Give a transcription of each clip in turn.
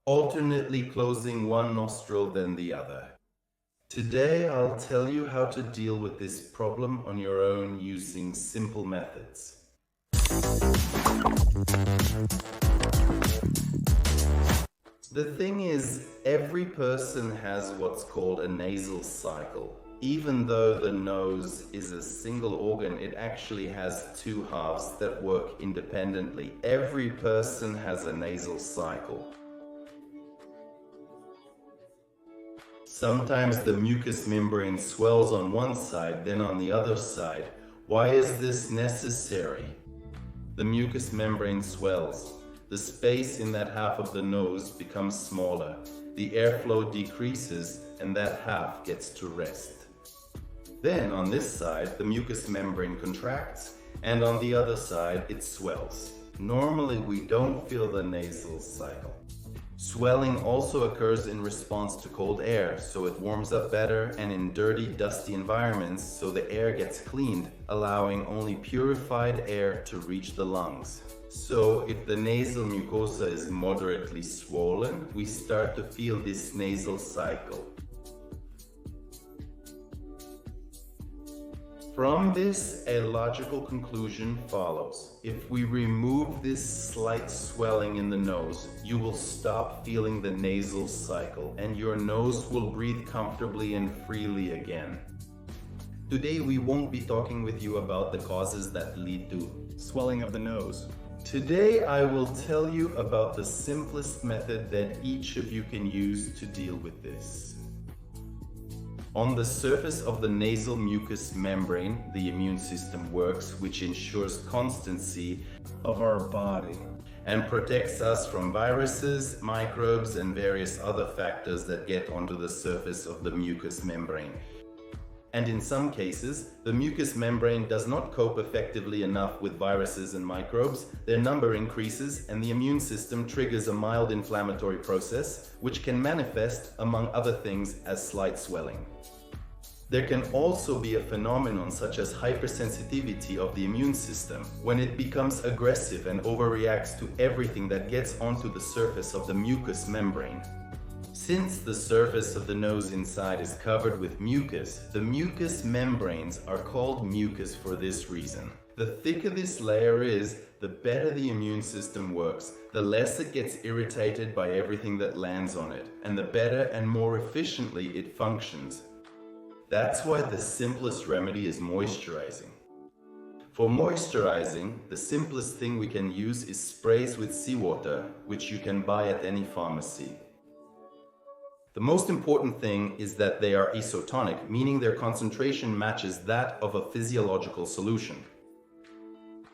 alternately closing one nostril then the other. Today, I'll tell you how to deal with this problem on your own using simple methods. The thing is, every person has what's called a nasal cycle. Even though the nose is a single organ, it actually has two halves that work independently. Every person has a nasal cycle. Sometimes the mucous membrane swells on one side, then on the other side. Why is this necessary? The mucous membrane swells. The space in that half of the nose becomes smaller. The airflow decreases, and that half gets to rest. Then, on this side, the mucous membrane contracts, and on the other side, it swells. Normally, we don't feel the nasal cycle. Swelling also occurs in response to cold air, so it warms up better, and in dirty, dusty environments, so the air gets cleaned, allowing only purified air to reach the lungs. So, if the nasal mucosa is moderately swollen, we start to feel this nasal cycle. From this, a logical conclusion follows. If we remove this slight swelling in the nose, you will stop feeling the nasal cycle, and your nose will breathe comfortably and freely again. Today, we won't be talking with you about the causes that lead to swelling of the nose. Today, I will tell you about the simplest method that each of you can use to deal with this. On the surface of the nasal mucous membrane, the immune system works, which ensures constancy of our body and protects us from viruses, microbes, and various other factors that get onto the surface of the mucous membrane. And in some cases, the mucous membrane does not cope effectively enough with viruses and microbes, their number increases, and the immune system triggers a mild inflammatory process, which can manifest, among other things, as slight swelling. There can also be a phenomenon such as hypersensitivity of the immune system, when it becomes aggressive and overreacts to everything that gets onto the surface of the mucous membrane. Since the surface of the nose inside is covered with mucus, the mucous membranes are called mucus for this reason. The thicker this layer is, the better the immune system works, the less it gets irritated by everything that lands on it, and the better and more efficiently it functions. That's why the simplest remedy is moisturizing. For moisturizing, the simplest thing we can use is sprays with seawater, which you can buy at any pharmacy. The most important thing is that they are isotonic, meaning their concentration matches that of a physiological solution.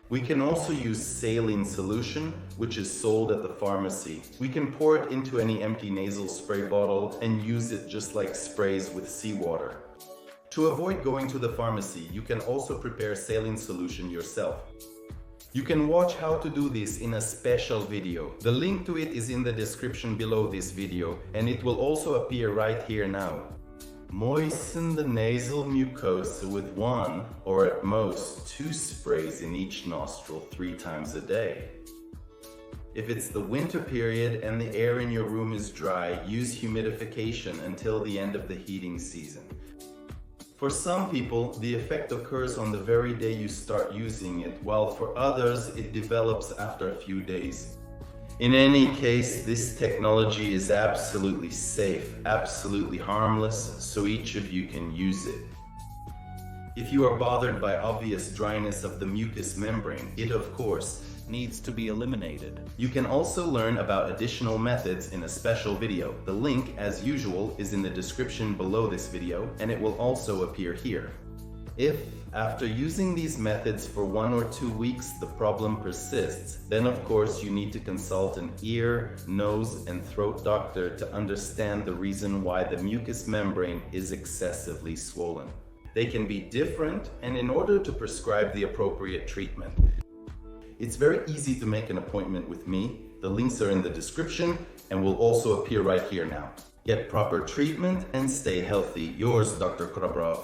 We can also use saline solution, which is sold at the pharmacy. We can pour it into any empty nasal spray bottle and use it just like sprays with seawater. To avoid going to the pharmacy, you can also prepare saline solution yourself. You can watch how to do this in a special video. The link to it is in the description below this video, and it will also appear right here now. Moisten the nasal mucosa with 1 or at most 2 sprays in each nostril 3 times a day. If it's the winter period and the air in your room is dry, use humidification until the end of the heating season. For some people, the effect occurs on the very day you start using it, while for others, it develops after a few days. In any case, this technology is absolutely safe, absolutely harmless, so each of you can use it. If you are bothered by obvious dryness of the mucous membrane, it of course needs to be eliminated. You can also learn about additional methods in a special video. The link, as usual, is in the description below this video, and it will also appear here. If, after using these methods for 1 or 2 weeks, the problem persists, then of course you need to consult an ear, nose, and throat doctor to understand the reason why the mucous membrane is excessively swollen. They can be different, and in order to prescribe the appropriate treatment, it's very easy to make an appointment with me. The links are in the description and will also appear right here now. Get proper treatment and stay healthy. Yours, Dr. Krabrov.